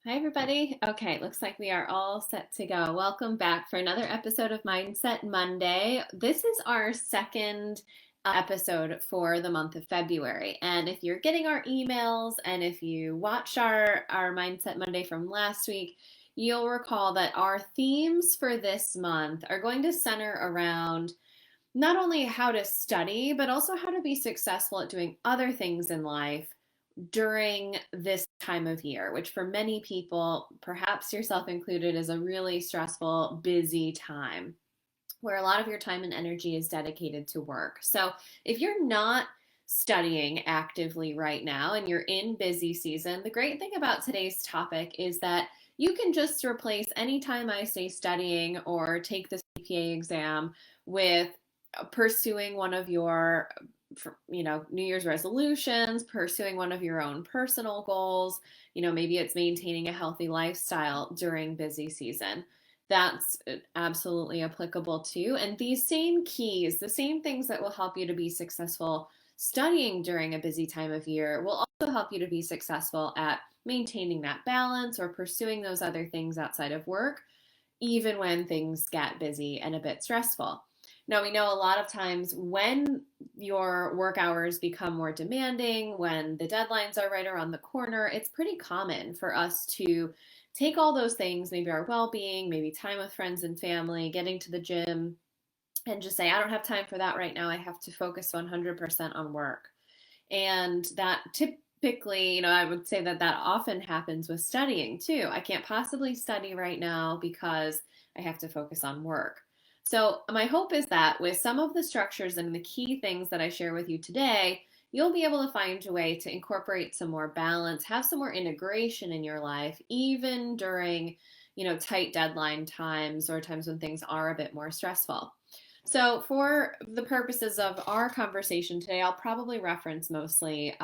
Hi, everybody. Okay, looks like we are all set to go. Welcome back for another episode of Mindset Monday. This is our second episode for the month of February. And if you're getting our emails and if you watched our Mindset Monday from last week, you'll recall that our themes for this month are going to center around not only how to study, but also how to be successful at doing other things in life during this time of year, which for many people, perhaps yourself included, is a really stressful, busy time where a lot of your time and energy is dedicated to work. So if you're not studying actively right now and you're in busy season, the great thing about today's topic is that you can just replace any time I say studying or take the CPA exam with pursuing one of your New Year's resolutions, pursuing one of your own personal goals. Maybe it's maintaining a healthy lifestyle during busy season. That's absolutely applicable too. And these same keys, the same things that will help you to be successful studying during a busy time of year, will also help you to be successful at maintaining that balance or pursuing those other things outside of work, even when things get busy and a bit stressful. Now, we know a lot of times when your work hours become more demanding, when the deadlines are right around the corner, it's pretty common for us to take all those things, maybe our well being, maybe time with friends and family, getting to the gym, and just say, I don't have time for that right now. I have to focus 100% on work. And that typically, I would say that that often happens with studying too. I can't possibly study right now because I have to focus on work. So, my hope is that with some of the structures and the key things that I share with you today, you'll be able to find a way to incorporate some more balance, have some more integration in your life, even during, tight deadline times or times when things are a bit more stressful. So, for the purposes of our conversation today, I'll probably reference mostly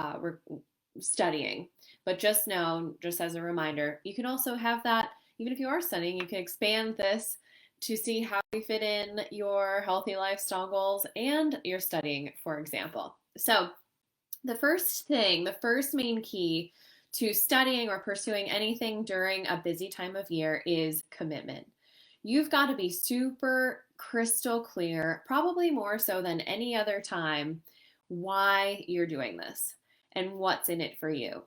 studying. But just know, just as a reminder, you can also have that, even if you are studying, you can expand this to see how you fit in your healthy lifestyle goals and your studying, for example. So, the first thing, the first main key to studying or pursuing anything during a busy time of year is commitment. You've got to be super crystal clear, probably more so than any other time, why you're doing this and what's in it for you.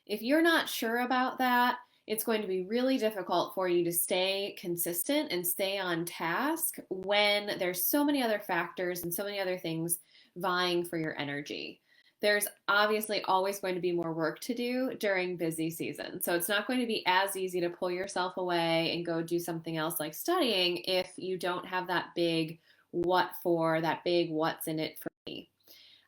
If you're not sure about that, it's going to be really difficult for you to stay consistent and stay on task when there's so many other factors and so many other things vying for your energy. There's obviously always going to be more work to do during busy season. So it's not going to be as easy to pull yourself away and go do something else like studying if you don't have that big what for, that big what's in it for me.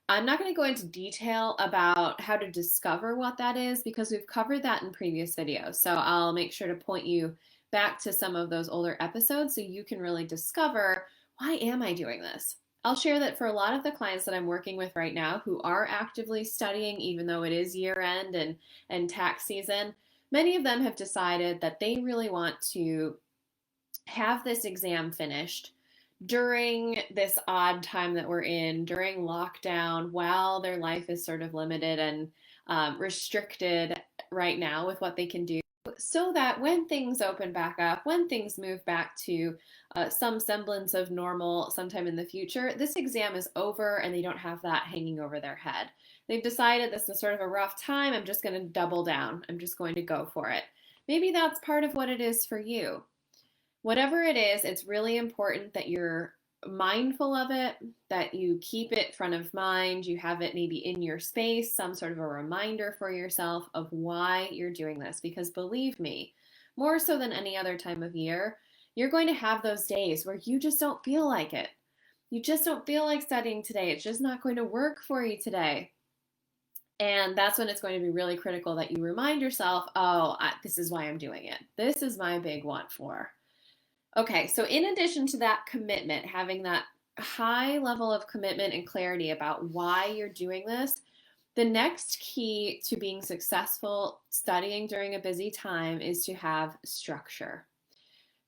I'm not going to go into detail about how to discover what that is because we've covered that in previous videos. So I'll make sure to point you back to some of those older episodes so you can really discover, why am I doing this? I'll share that for a lot of the clients that I'm working with right now who are actively studying, even though it is year end and tax season, many of them have decided that they really want to have this exam finished during this odd time that we're in, during lockdown, while their life is sort of limited and restricted right now with what they can do, so that when things open back up, when things move back to some semblance of normal sometime in the future, this exam is over and they don't have that hanging over their head. They've decided this is sort of a rough time. I'm just going to double down. I'm just going to go for it. Maybe that's part of what it is for you. Whatever it is, it's really important that you're mindful of it, that you keep it front of mind, you have it maybe in your space, some sort of a reminder for yourself of why you're doing this. Because believe me, more so than any other time of year, you're going to have those days where you just don't feel like it. You just don't feel like studying today. It's just not going to work for you today. And that's when it's going to be really critical that you remind yourself, this is why I'm doing it. This is my big want for. Okay, so in addition to that commitment, having that high level of commitment and clarity about why you're doing this, the next key to being successful studying during a busy time is to have structure.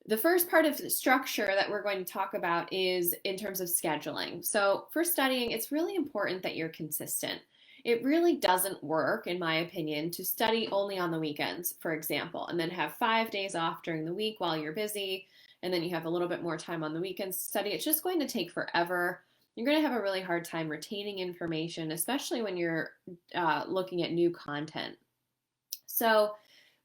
The first part of the structure that we're going to talk about is in terms of scheduling. So for studying, it's really important that you're consistent. It really doesn't work, in my opinion, to study only on the weekends, for example, and then have 5 days off during the week while you're busy, and then you have a little bit more time on the weekends to study. It's just going to take forever. You're going to have a really hard time retaining information, especially when you're looking at new content. So,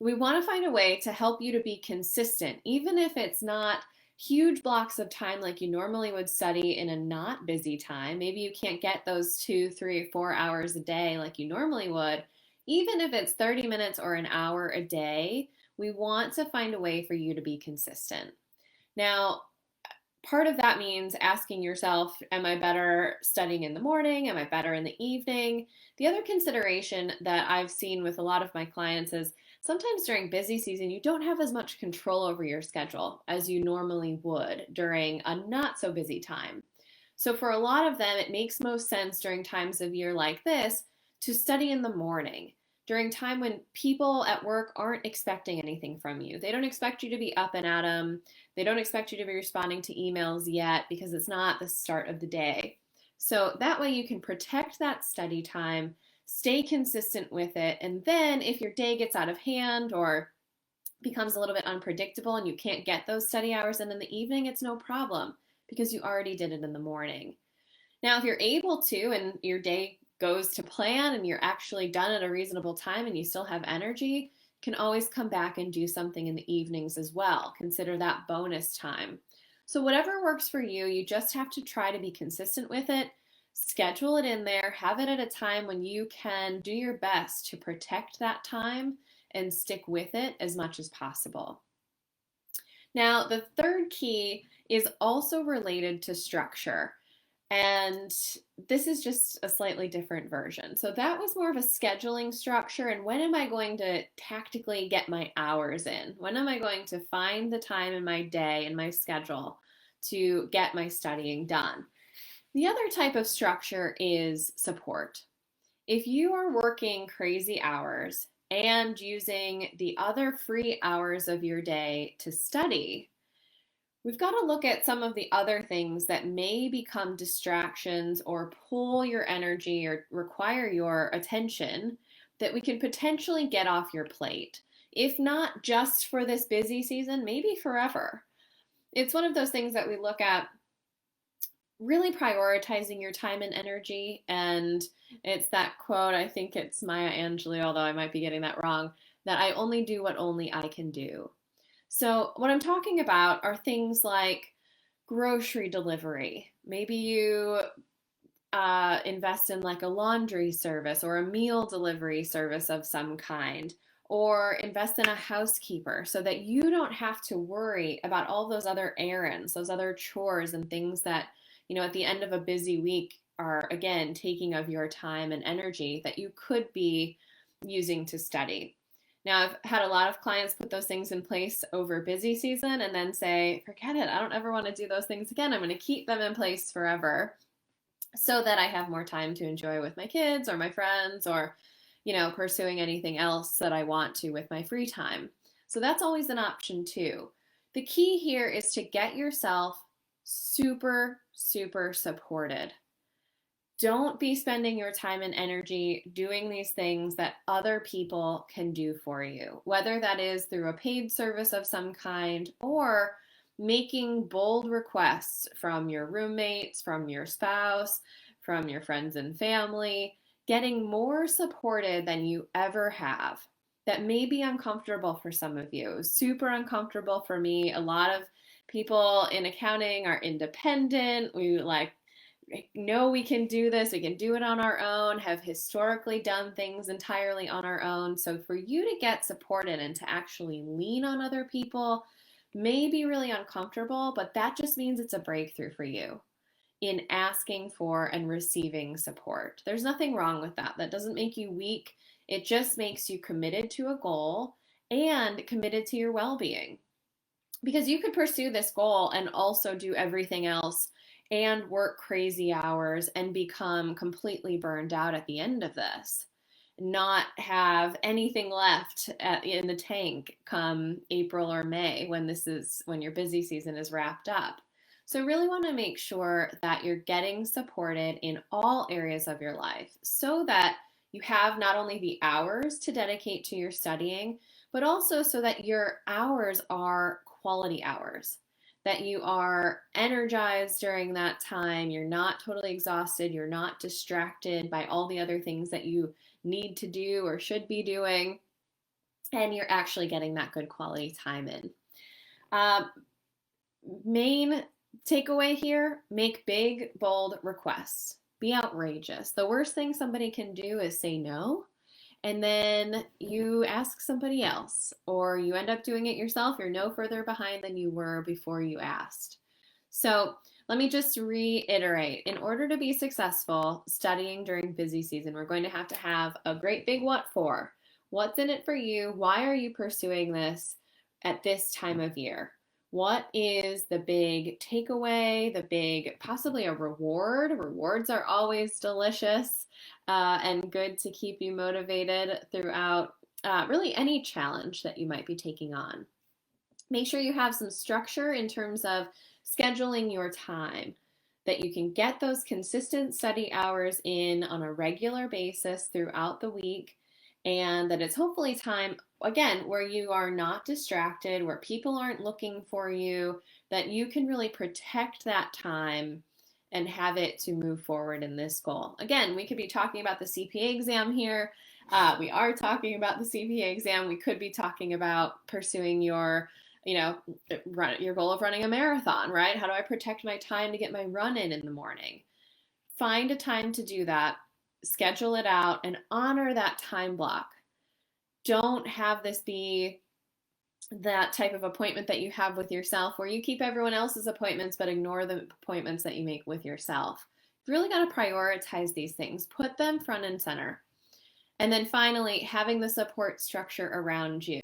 we want to find a way to help you to be consistent, even if it's not huge blocks of time like you normally would study in a not busy time. Maybe you can't get those 2, 3, 4 hours a day like you normally would. Even if it's 30 minutes or an hour a day, we want to find a way for you to be consistent. Now, part of that means asking yourself, am I better studying in the morning? Am I better in the evening? The other consideration that I've seen with a lot of my clients is sometimes during busy season, you don't have as much control over your schedule as you normally would during a not so busy time. So for a lot of them, it makes most sense during times of year like this to study in the morning, during time when people at work aren't expecting anything from you. They don't expect you to be up and at them. They don't expect you to be responding to emails yet because it's not the start of the day. So that way you can protect that study time, stay consistent with it, and then if your day gets out of hand or becomes a little bit unpredictable and you can't get those study hours in the evening, it's no problem because you already did it in the morning. Now, if you're able to and your day goes to plan and you're actually done at a reasonable time and you still have energy, you can always come back and do something in the evenings as well. Consider that bonus time. So, whatever works for you, you just have to try to be consistent with it. Schedule it in there, have it at a time when you can do your best to protect that time and stick with it as much as possible. Now, the third key is also related to structure. And this is just a slightly different version. So that was more of a scheduling structure. And when am I going to tactically get my hours in? When am I going to find the time in my day and my schedule to get my studying done? The other type of structure is support. If you are working crazy hours and using the other free hours of your day to study, we've got to look at some of the other things that may become distractions or pull your energy or require your attention that we can potentially get off your plate. If not just for this busy season, maybe forever. It's one of those things that we look at really prioritizing your time and energy. And it's that quote, I think it's Maya Angelou, although I might be getting that wrong, that I only do what only I can do. So, what I'm talking about are things like grocery delivery. Maybe you invest in like a laundry service or a meal delivery service of some kind, or invest in a housekeeper so that you don't have to worry about all those other errands, those other chores and things that, at the end of a busy week are again taking of your time and energy that you could be using to study. Now, I've had a lot of clients put those things in place over busy season and then say, forget it, I don't ever want to do those things again. I'm going to keep them in place forever so that I have more time to enjoy with my kids or my friends or, pursuing anything else that I want to with my free time. So that's always an option too. The key here is to get yourself super, super supported. Don't be spending your time and energy doing these things that other people can do for you, whether that is through a paid service of some kind or making bold requests from your roommates, from your spouse, from your friends and family, getting more supported than you ever have. That may be uncomfortable for some of you, super uncomfortable for me. A lot of people in accounting are independent. We know we can do this, we can do it on our own, have historically done things entirely on our own. So for you to get supported and to actually lean on other people may be really uncomfortable, but that just means it's a breakthrough for you in asking for and receiving support. There's nothing wrong with that. That doesn't make you weak. It just makes you committed to a goal and committed to your well-being. Because you could pursue this goal and also do everything else and work crazy hours and become completely burned out at the end of this, not have anything left in the tank come April or May when your busy season is wrapped up. So really want to make sure that you're getting supported in all areas of your life so that you have not only the hours to dedicate to your studying, but also so that your hours are quality hours, that you are energized during that time, you're not totally exhausted, you're not distracted by all the other things that you need to do or should be doing, and you're actually getting that good quality time in. Uh, Main takeaway here: make big, bold requests. Be outrageous. The worst thing somebody can do is say no, and then you ask somebody else, or you end up doing it yourself. You're no further behind than you were before you asked. So, let me just reiterate. In order to be successful studying during busy season, we're going to have a great big what for. What's in it for you? Why are you pursuing this at this time of year? What is the big takeaway, the big, possibly a reward? Rewards are always delicious and good to keep you motivated throughout really any challenge that you might be taking on. Make sure you have some structure in terms of scheduling your time, that you can get those consistent study hours in on a regular basis throughout the week, and that it's hopefully time, again, where you are not distracted, where people aren't looking for you, that you can really protect that time and have it to move forward in this goal. Again, we could be talking about the CPA exam here. We are talking about the CPA exam. We could be talking about pursuing your your goal of running a marathon, right? How do I protect my time to get my run in the morning? Find a time to do that, schedule it out, and honor that time block. Don't have this be that type of appointment that you have with yourself where you keep everyone else's appointments but ignore the appointments that you make with yourself. You've really got to prioritize these things, put them front and center. And then finally, having the support structure around you: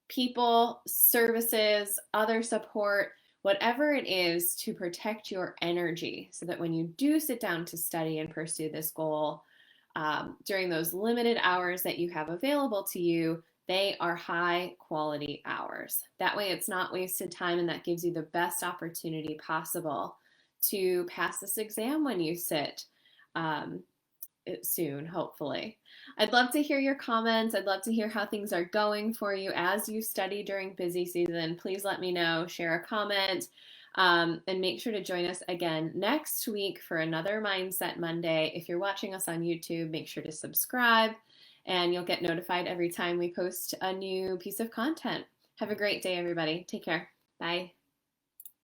people, services, other support, whatever it is to protect your energy so that when you do sit down to study and pursue this goal, during those limited hours that you have available to you, they are high quality hours. That way it's not wasted time, and that gives you the best opportunity possible to pass this exam when you sit soon, hopefully. I'd love to hear your comments. I'd love to hear how things are going for you as you study during busy season. Please let me know, share a comment, and make sure to join us again next week for another Mindset Monday. If you're watching us on YouTube, make sure to subscribe, and you'll get notified every time we post a new piece of content. Have a great day, everybody. Take care. Bye.